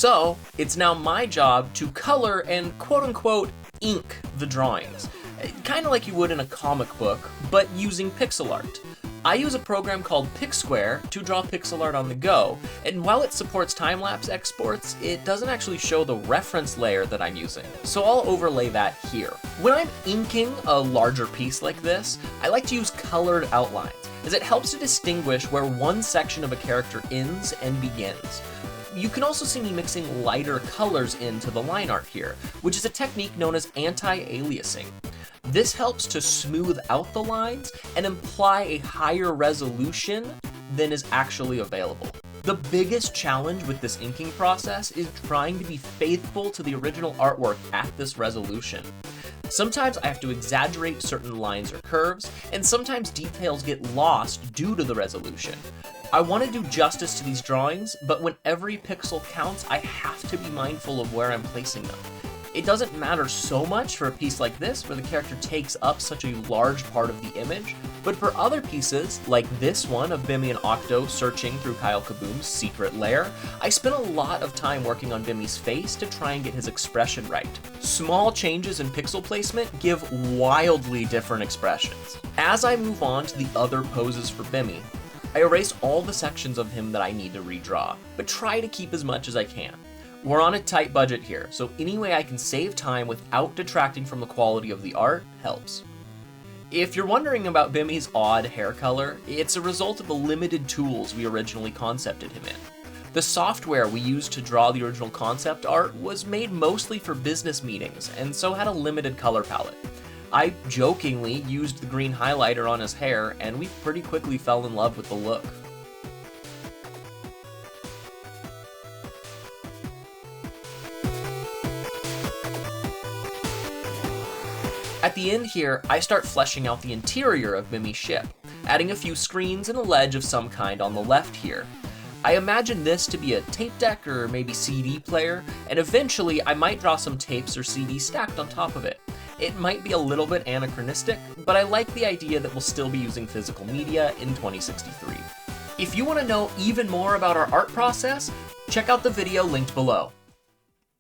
So it's now my job to color and quote-unquote ink the drawings, kind of like you would in a comic book, but using pixel art. I use a program called PicSquare to draw pixel art on the go, and while it supports time-lapse exports, it doesn't actually show the reference layer that I'm using, so I'll overlay that here. When I'm inking a larger piece like this, I like to use colored outlines, as it helps to distinguish where one section of a character ends and begins. You can also see me mixing lighter colors into the line art here, which is a technique known as anti-aliasing. This helps to smooth out the lines and imply a higher resolution than is actually available. The biggest challenge with this inking process is trying to be faithful to the original artwork at this resolution. Sometimes I have to exaggerate certain lines or curves, and sometimes details get lost due to the resolution. I want to do justice to these drawings, but when every pixel counts, I have to be mindful of where I'm placing them. It doesn't matter so much for a piece like this, where the character takes up such a large part of the image, but for other pieces, like this one of Bimmy and Octo searching through Kyle Kaboom's secret lair, I spent a lot of time working on Bimmy's face to try and get his expression right. Small changes in pixel placement give wildly different expressions. As I move on to the other poses for Bimmy, I erase all the sections of him that I need to redraw, but try to keep as much as I can. We're on a tight budget here, so any way I can save time without detracting from the quality of the art helps. If you're wondering about Bimmy's odd hair color, it's a result of the limited tools we originally concepted him in. The software we used to draw the original concept art was made mostly for business meetings, and so had a limited color palette. I jokingly used the green highlighter on his hair, and we pretty quickly fell in love with the look. At the end here, I start fleshing out the interior of Bimmy's ship, adding a few screens and a ledge of some kind on the left here. I imagine this to be a tape deck or maybe CD player, and eventually I might draw some tapes or CDs stacked on top of it. It might be a little bit anachronistic, but I like the idea that we'll still be using physical media in 2063. If you want to know even more about our art process, check out the video linked below.